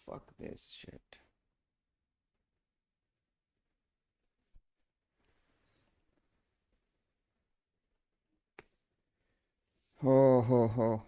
Fuck this shit. Ho ho ho.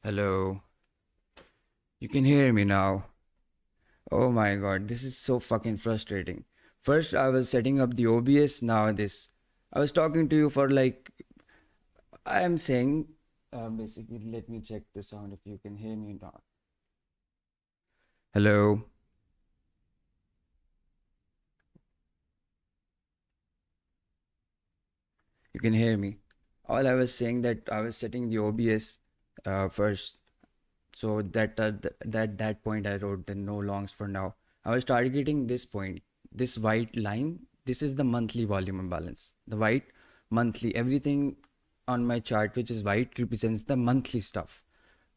Hello. You can hear me now. Oh my god, this is so fucking frustrating. First, I was setting up the OBS, now this. I was talking to you for like. I am saying. Basically, let me check the sound if you can hear me now. Hello. You can hear me. All I was saying that I was setting the OBS first. So that point I wrote the no longs for now. I was targeting this point, this white line. This is the monthly volume imbalance. The white monthly, everything on my chart which is white represents the monthly stuff.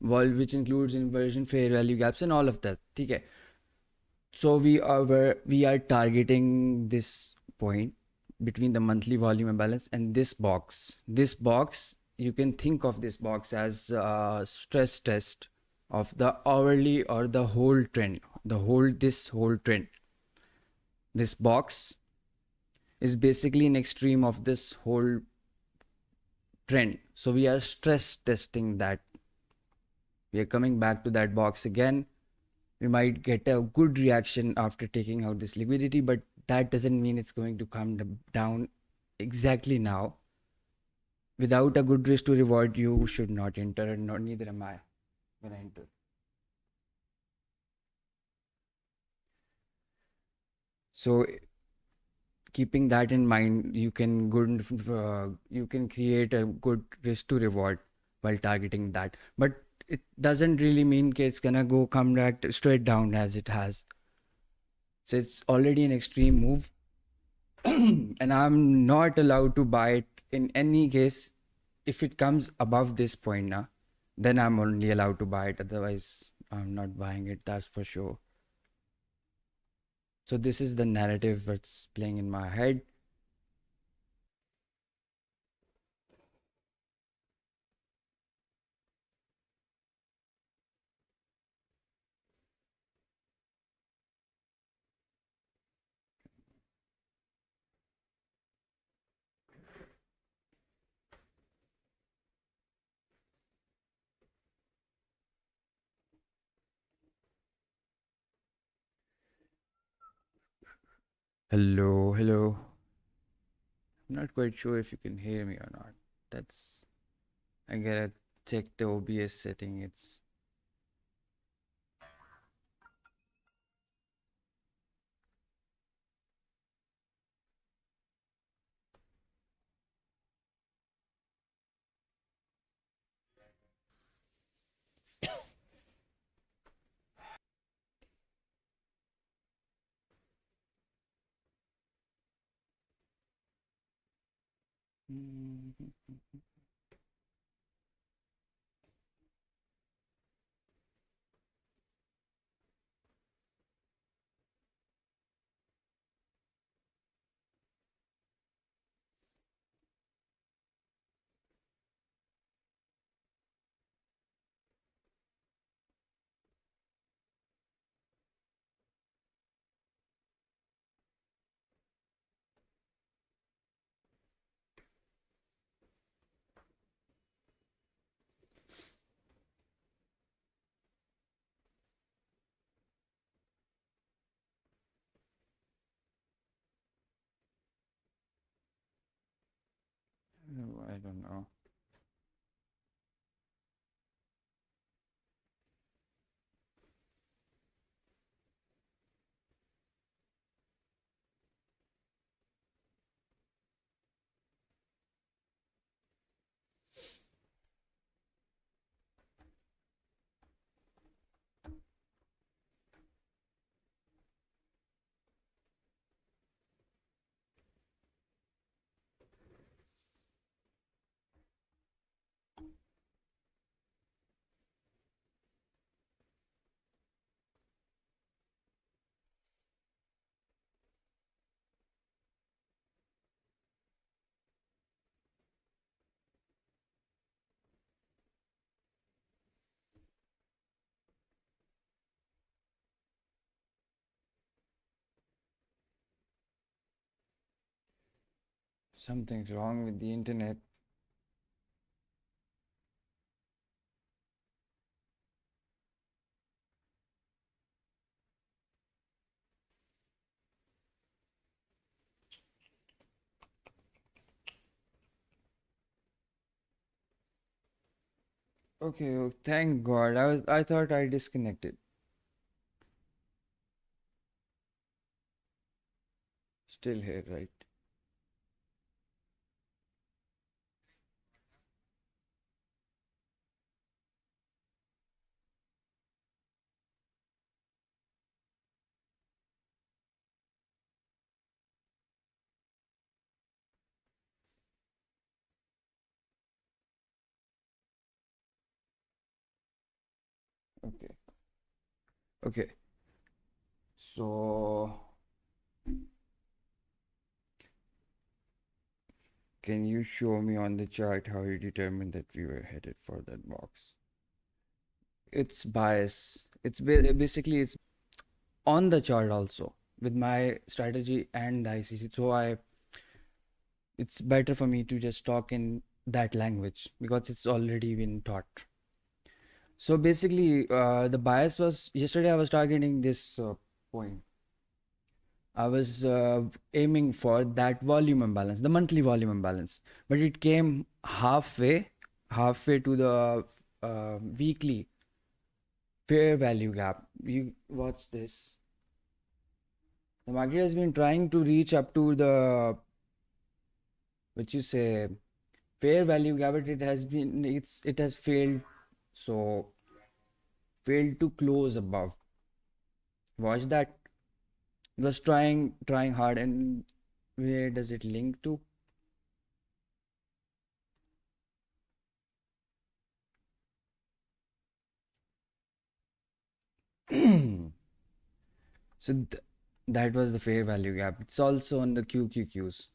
Which includes inversion, fair value gaps, and all of that. Okay. So we are targeting this point between the monthly volume imbalance and this box. This box, you can think of this box as a stress test of the hourly or the whole trend. This whole trend. This box is basically an extreme of this whole trend. So we are stress testing that. We are coming back to that box again. We might get a good reaction after taking out this liquidity, but that doesn't mean it's going to come down exactly now. Without a good risk to reward, you should not enter, and neither am I gonna enter. So keeping that in mind, you can create a good risk to reward while targeting that, but it doesn't really mean it's gonna come back straight down as it has. So it's already an extreme move. And I'm not allowed to buy it in any case. If it comes above this point now, then I'm only allowed to buy it. Otherwise, I'm not buying it, that's for sure. So this is the narrative that's playing in my head. Hello, hello. I'm not quite sure if you can hear me or not. That's I gotta check the OBS setting. It's I don't know. Something's wrong with the internet. Okay, oh, thank God. I thought I disconnected. Still here, right? Okay. Okay. So can you show me on the chart how you determined that we were headed for that box? It's bias. Basically it's on the chart also with my strategy and the ICC. So I it's better for me to just talk in that language because it's already been taught. So basically, the bias was yesterday. I was targeting this point. I was aiming for that volume imbalance, the monthly volume imbalance, but it came halfway to the weekly fair value gap. You watch this. The market has been trying to reach up to the what you say fair value gap, but it has failed. So failed to close above. Watch that. It was trying hard, and where does it link to? So that was the fair value gap. It's also on the QQQs.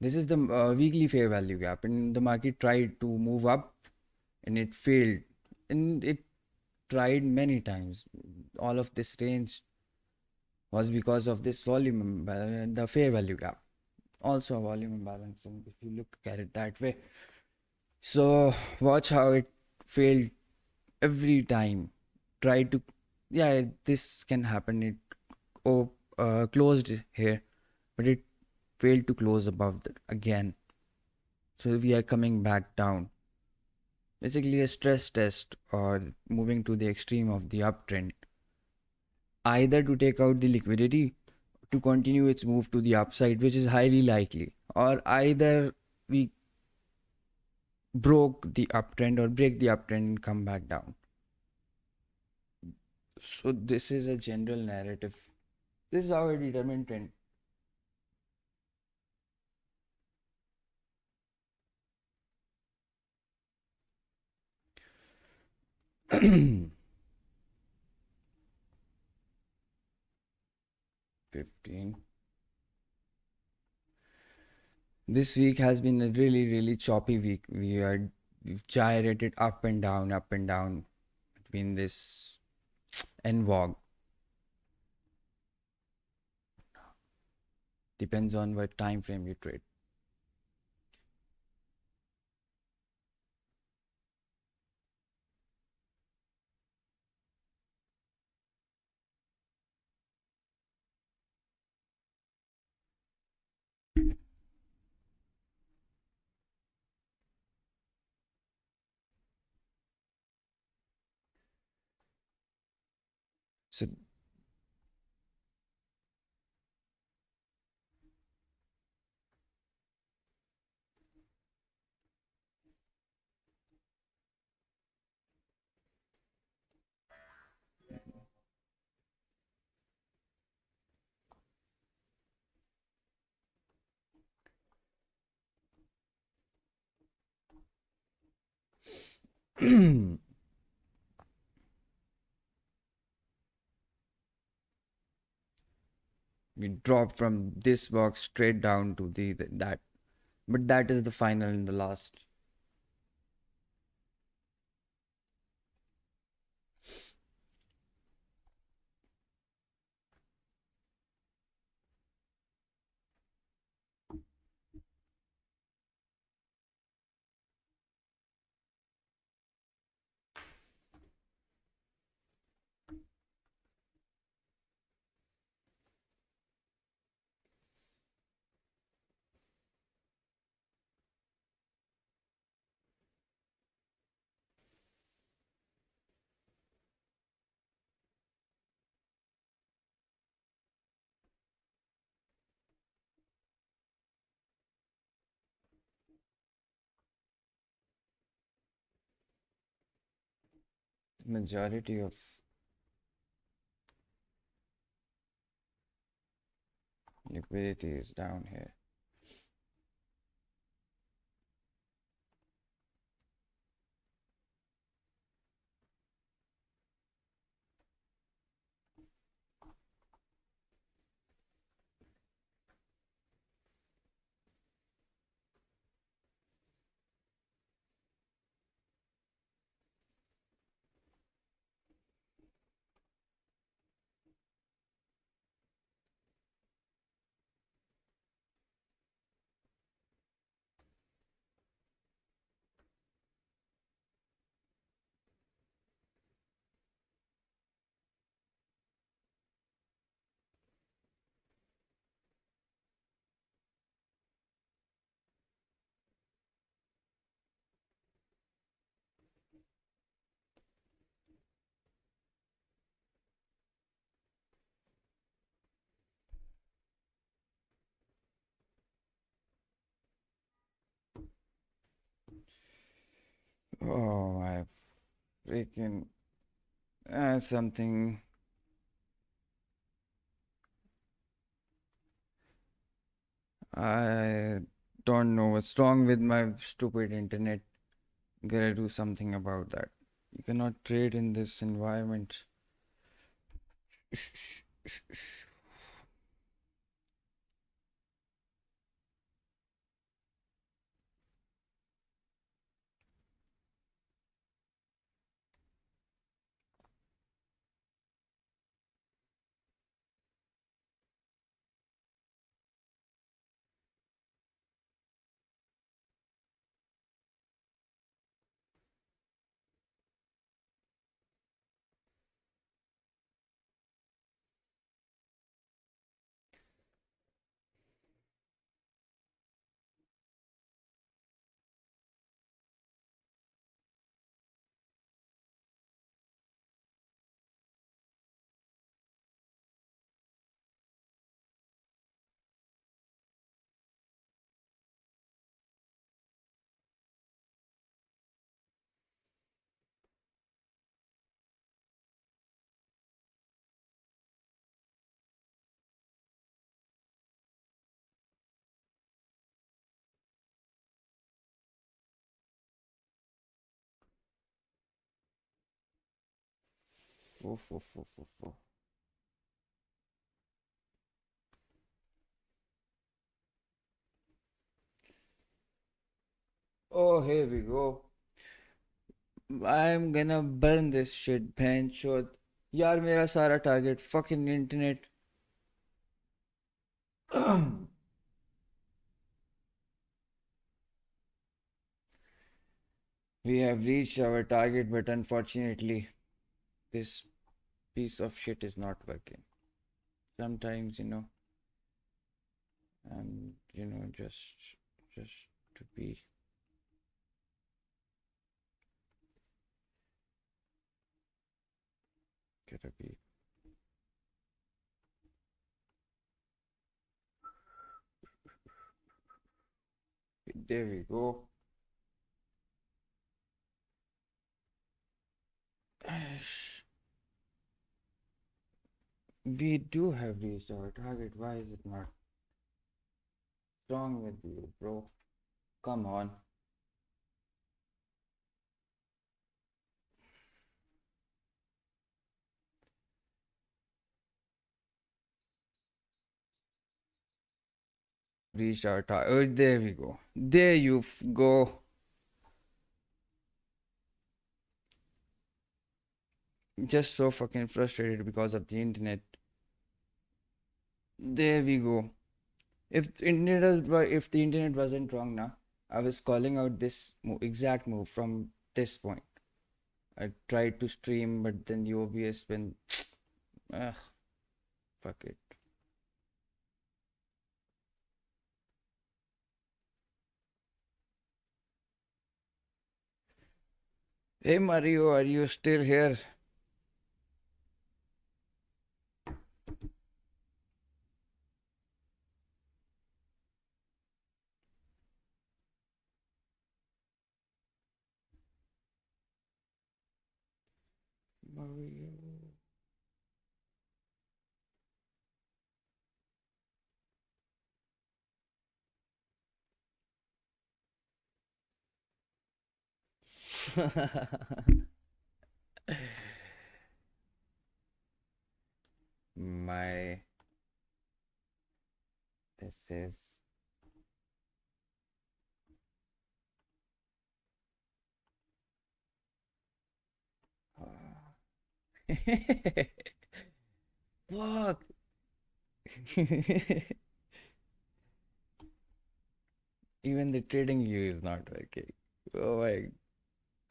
This is the weekly fair value gap, and the market tried to move up, and it failed, and it tried many times. All of this range was because of this the fair value gap. Also a volume imbalance, and if you look at it that way, so watch how it failed every time. Try to, yeah, this can happen. It closed here, but it failed to close above that again. So we are coming back down. Basically, a stress test or moving to the extreme of the uptrend, either to take out the liquidity to continue its move to the upside, which is highly likely, or either we broke the uptrend or break the uptrend and come back down. So this is a general narrative. This is how I determine trend. 15. This week has been a really choppy week. We've gyrated up and down between this and VOG. Depends on what time frame you trade. So we dropped from this box straight down to that, but that is the final and the last. majority of liquidity is down here. Oh, I freaking something. I don't know what's wrong with my stupid internet. Gotta do something about that. You cannot trade in this environment. Fo, fo, fo, fo, fo. Oh, here we go. I'm gonna burn this shit, bhainsod. यार मेरा सारा target fucking internet. We have reached our target, but unfortunately, this piece of shit is not working. Sometimes, and just to be. Gotta be. There we go. We do have reached our target. Why is it not? What's wrong with you, bro? Come on. Reached our target. Oh, there we go. There you go. Just so fucking frustrated because of the internet. There we go. If the internet wasn't wrong now, I was calling out this exact move from this point. I tried to stream, but then the OBS went. Ugh, fuck it. Hey Mario, are you still here? My this is fuck. Even the trading view is not working. Oh my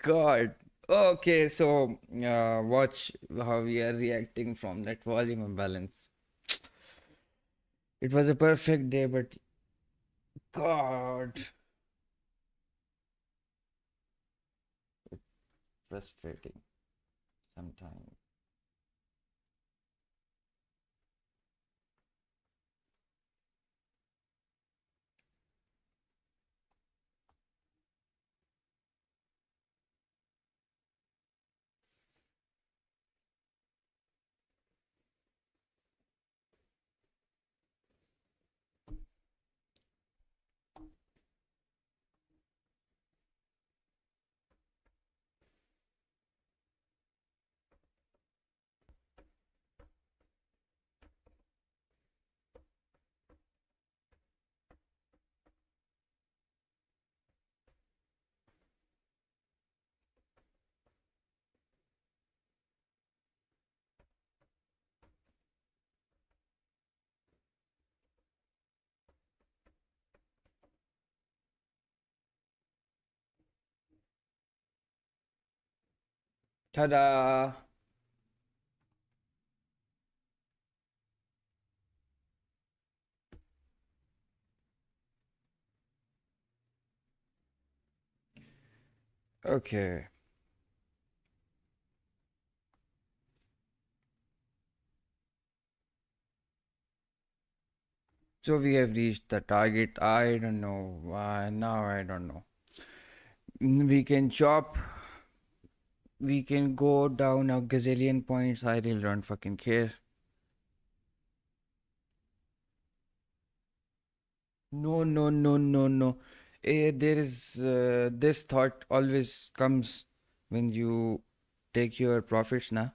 God. Okay, so watch how we are reacting from that volume imbalance. It was a perfect day, but God, frustrating sometimes. Ta-da! Okay, so we have reached the target. I don't know why now. I don't know. We can chop. We can go down a gazillion points. I really don't fucking care. No, no, no, no, no. There is this thought always comes when you take your profits now.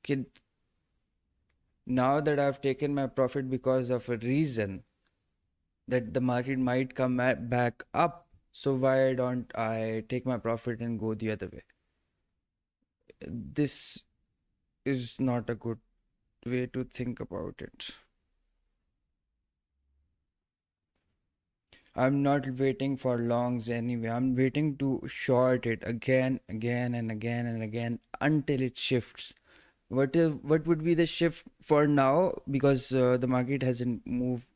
Kid, now that I've taken my profit because of a reason that the market might come back up, so why don't I take my profit and go the other way? This is not a good way to think about it. I'm not waiting for longs anyway. I'm waiting to short it again, again, and again, and again until it shifts. What would be the shift for now? Because the market hasn't moved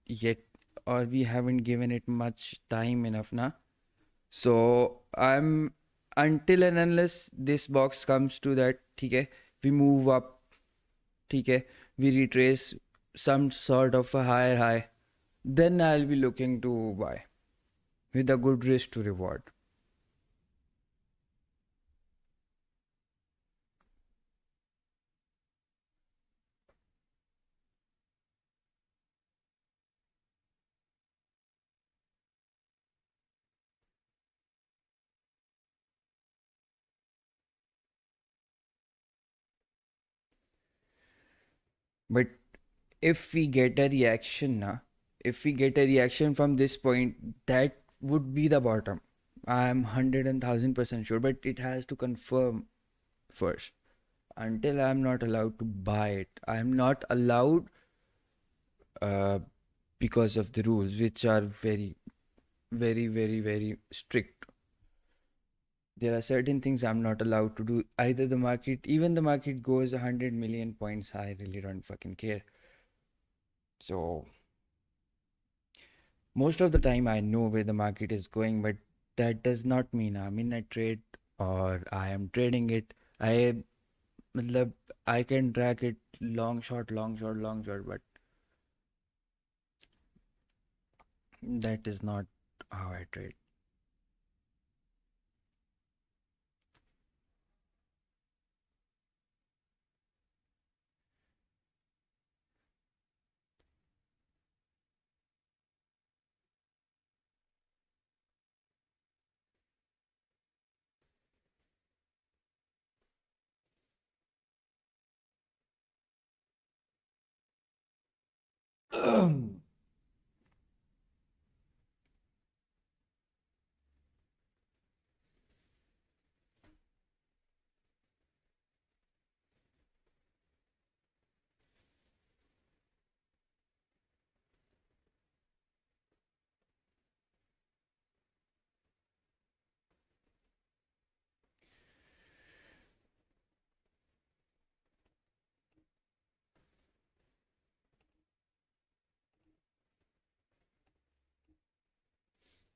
yet, or we haven't given it much time enough now. So I'm until and unless this box comes to that, okay, we move up, okay, we retrace some sort of a higher high, then I'll be looking to buy with a good risk to reward. But if we get a reaction now, if we get a reaction from this point, that would be the bottom. I'm 100,000% sure, but it has to confirm first. Until I'm not allowed to buy it, I'm not allowed uh, because of the rules, which are very, very, very, very strict. There are certain things I'm not allowed to do. Either the market, even the market goes 100 million points, I really don't fucking care. So most of the time I know where the market is going, but that does not mean I'm in a trade or I am trading it. I matlab, I can track it long short, long short, long short, but that is not how I trade.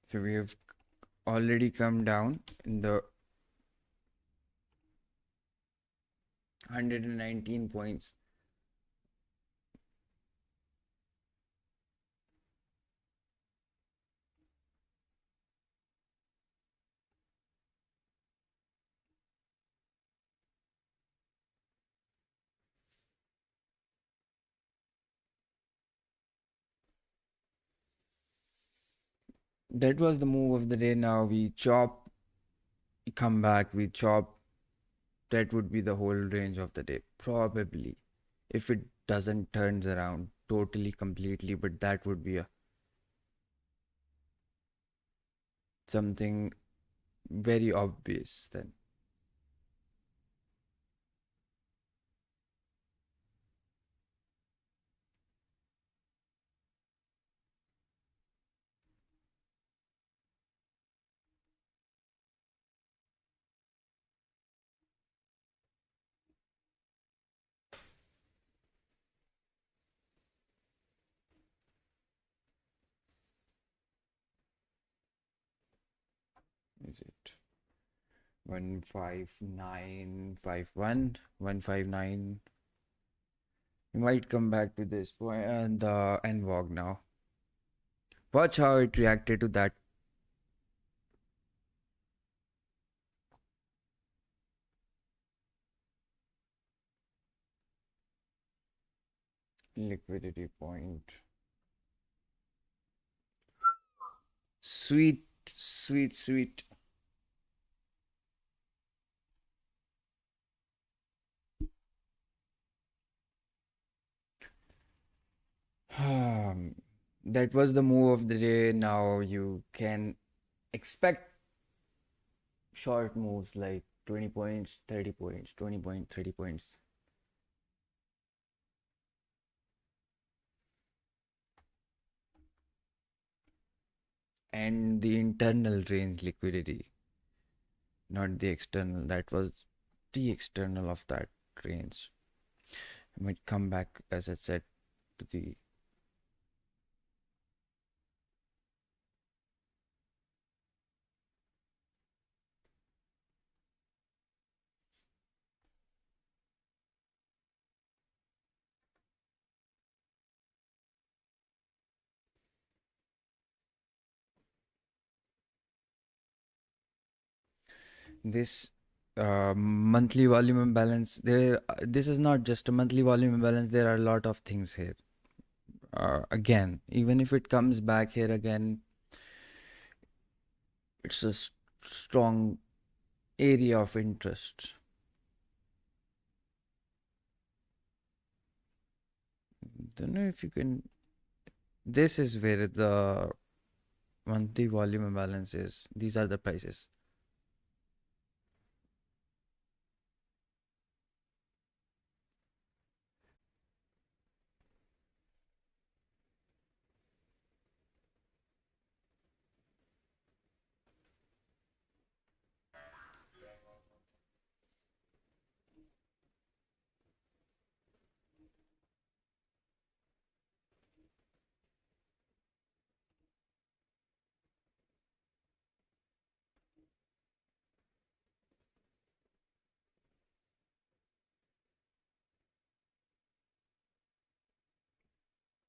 So we have already come down in the 119 points. That was the move of the day. Now we chop, we come back, we chop. That would be the whole range of the day, probably. If it doesn't turns around totally, completely, but that would be a something very obvious then. Is it 15951? 159. We might come back to this point and the NVOG now. Watch how it reacted to that. Liquidity point. Sweet, sweet, sweet. That was the move of the day. Now you can expect short moves like 20 points, 30 points, 20 points, 30 points. And the internal range liquidity, not the external. That was the external of that range. I might come back, as I said, to the this monthly volume imbalance. This is not just a monthly volume imbalance. There are a lot of things here. Again, even if it comes back here again, it's a strong area of interest. Don't know if you can. This is where the monthly volume imbalance is. These are the prices.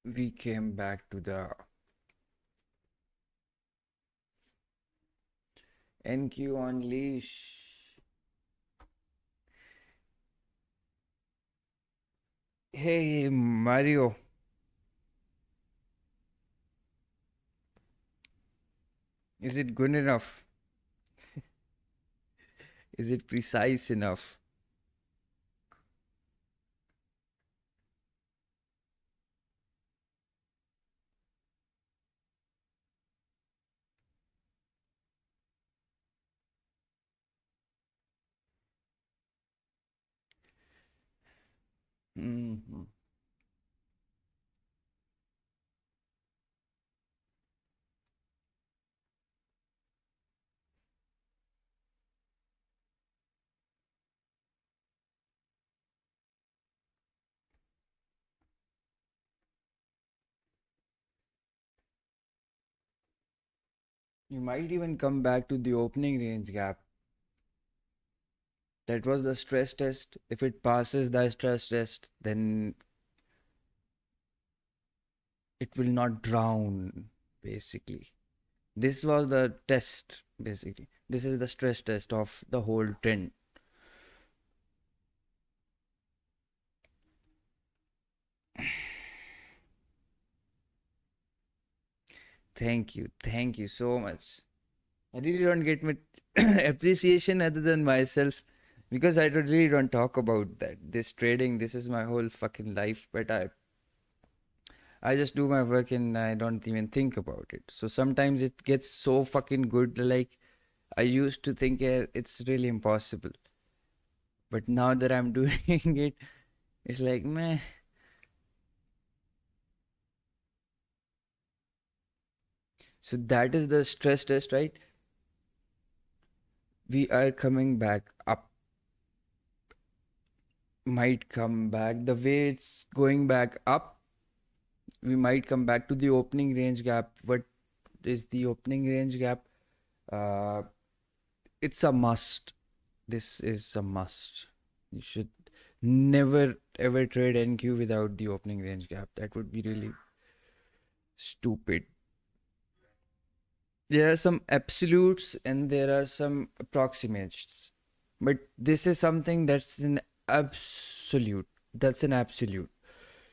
We came back to the NQ on leash. Hey, Mario. Is it good enough? Is it precise enough? Mhm. You might even come back to the opening range gap. That was the stress test. If it passes the stress test, then it will not drown, basically. This was the test, basically. This is the stress test of the whole trend. Thank you so much. I really don't get much appreciation other than myself because I don't really don't talk about that. This trading, this is my whole fucking life, but I just do my work and I don't even think about it. So sometimes it gets so fucking good. Like I used to think it's really impossible, but now that I'm doing it, it's like meh. So that is the stress test, right? We are coming back up, might come back the way it's going back up. We might come back to the opening range gap. What is the opening range gap? Uh, it's a must. This is a must. You should never ever trade NQ without the opening range gap. That would be really stupid. There are some absolutes and there are some approximates. But this is something that's an absolute. That's an absolute.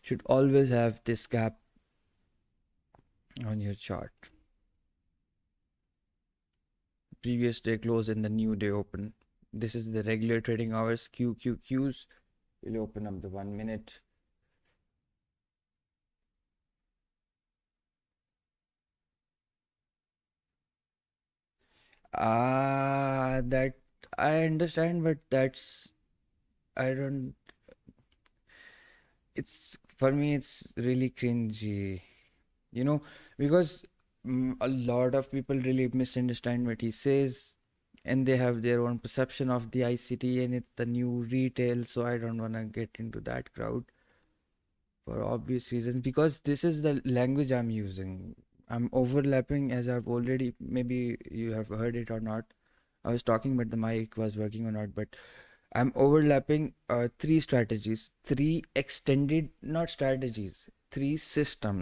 Should always have this gap on your chart. Previous day close and the new day open. This is the regular trading hours. QQQs. We'll open up the 1 minute. That I understand, but that's I don't. It's for me. It's really cringy, you know, because a lot of people really misunderstand what he says, and they have their own perception of the ICT, and it's the new retail. So I don't wanna get into that crowd for obvious reasons because this is the language I'm using. I'm overlapping as I've already. Maybe you have heard it or not. I was talking, but the mic was working or not. But I'm overlapping three strategies, three extended, not strategies, three systems.